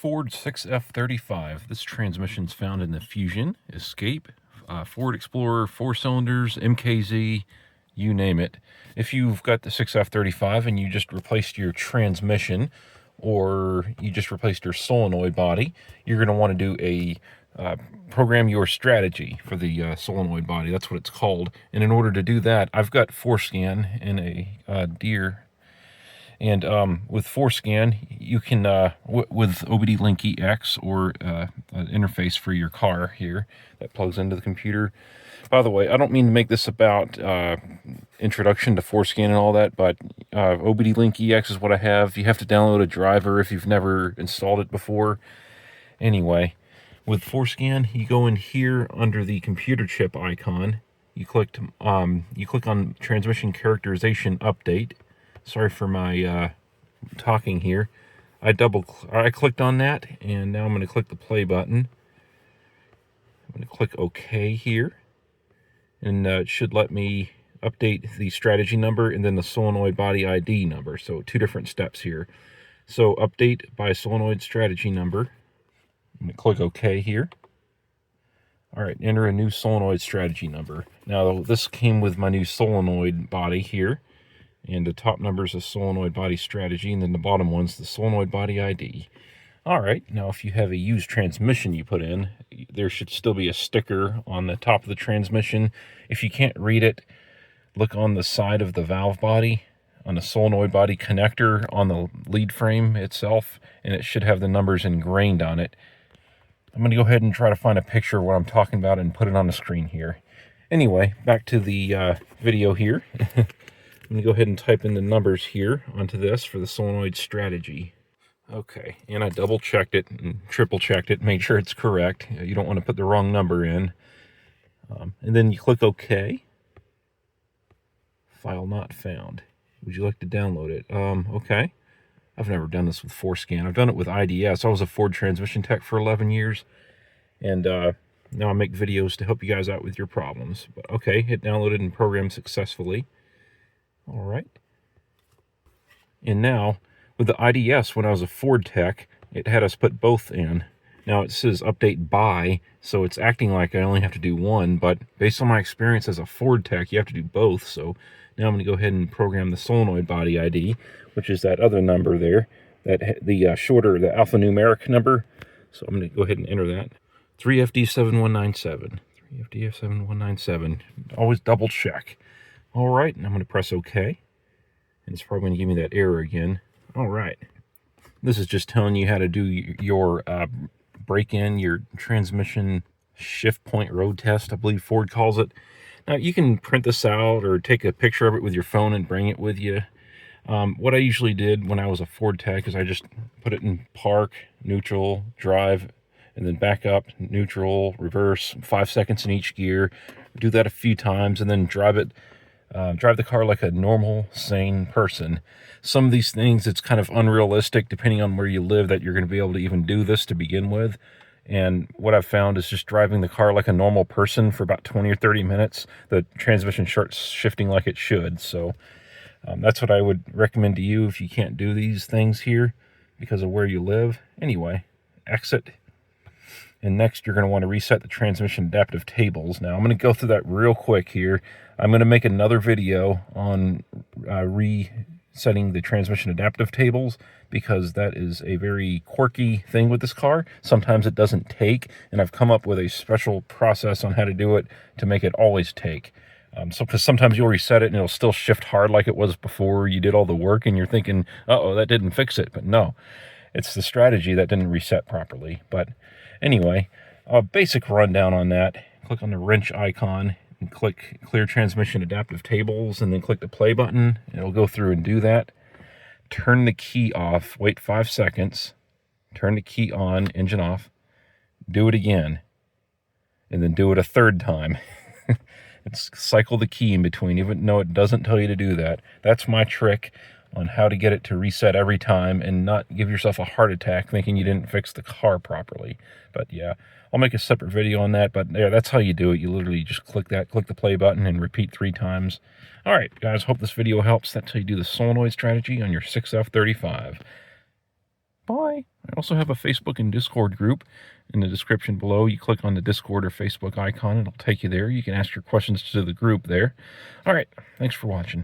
Ford 6F35. This transmission is found in the Fusion, Escape, Ford Explorer, 4 cylinders, MKZ, you name it. If you've got the 6F35 and you just replaced your transmission or you just replaced your solenoid body, you're going to want to do a program your strategy for the solenoid body. That's what it's called. And in order to do that, I've got ForScan in a Deer. And with ForScan, you can, with OBD Link EX or an interface for your car here that plugs into the computer. By the way, I don't mean to make this about introduction to ForScan and all that, but OBD Link EX is what I have. You have to download a driver if you've never installed it before. Anyway, with ForScan, you go in here under the computer chip icon. You click on Transmission Characterization Update. Sorry for my talking here. I clicked on that, and now I'm going to click the play button. I'm going to click OK here, and it should let me update the strategy number and then the solenoid body ID number. So 2 different steps here. So update by solenoid strategy number. I'm going to click OK here. All right, enter a new solenoid strategy number. Now this came with my new solenoid body here. And the top number is a solenoid body strategy, and then the bottom one's the solenoid body ID. All right, now if you have a used transmission you put in, there should still be a sticker on the top of the transmission. If you can't read it, look on the side of the valve body, on the solenoid body connector on the lead frame itself, and it should have the numbers ingrained on it. I'm going to go ahead and try to find a picture of what I'm talking about and put it on the screen here. Anyway, back to the video here. I'm going to go ahead and type in the numbers here onto this for the solenoid strategy. Okay, and I double checked it and triple checked it, made sure it's correct. You don't want to put the wrong number in. And then you click OK. File not found. Would you like to download it? Okay. I've never done this with ForScan. I've done it with IDS. I was a Ford transmission tech for 11 years. And now I make videos to help you guys out with your problems. But okay, it downloaded and programmed successfully. All right. And now, with the IDS, when I was a Ford tech, it had us put both in. Now it says update by, so it's acting like I only have to do one, but based on my experience as a Ford tech, you have to do both. So now I'm going to go ahead and program the solenoid body ID, which is that other number there, the shorter, the alphanumeric number. So I'm going to go ahead and enter that. 3FD7197. 3FD7197. Always double check. All right, and I'm going to press OK. And it's probably going to give me that error again. All right. This is just telling you how to do your break-in, your transmission shift point road test, I believe Ford calls it. Now, you can print this out or take a picture of it with your phone and bring it with you. What I usually did when I was a Ford tech is I just put it in park, neutral, drive, and then back up, neutral, reverse, 5 seconds in each gear. Do that a few times, and then drive the car like a normal, sane person. Some of these things, it's kind of unrealistic depending on where you live that you're going to be able to even do this to begin with. And what I've found is just driving the car like a normal person for about 20 or 30 minutes, the transmission starts shifting like it should. So that's what I would recommend to you if you can't do these things here because of where you live. Anyway, exit. And next, you're going to want to reset the transmission adaptive tables. Now, I'm going to go through that real quick here. I'm going to make another video on resetting the transmission adaptive tables because that is a very quirky thing with this car. Sometimes it doesn't take, and I've come up with a special process on how to do it to make it always take. Because sometimes you'll reset it and it'll still shift hard like it was before you did all the work, and you're thinking, uh-oh, that didn't fix it. But no, it's the strategy that didn't reset properly. But anyway, a basic rundown on that. Click on the wrench icon and click Clear Transmission Adaptive Tables, and then click the play button. It'll go through and do that. Turn the key off. Wait 5 seconds. Turn the key on, engine off. Do it again. And then do it a third time. Cycle the key in between, even though it doesn't tell you to do that. That's my trick on how to get it to reset every time and not give yourself a heart attack thinking you didn't fix the car properly. But yeah, I'll make a separate video on that. But yeah, that's how you do it. You literally just click the play button and repeat 3 times. All right, guys, hope this video helps. That's how you do the solenoid strategy on your 6F35. Bye. I also have a Facebook and Discord group in the description below. You click on the Discord or Facebook icon, it'll take you there. You can ask your questions to the group there. All right, thanks for watching.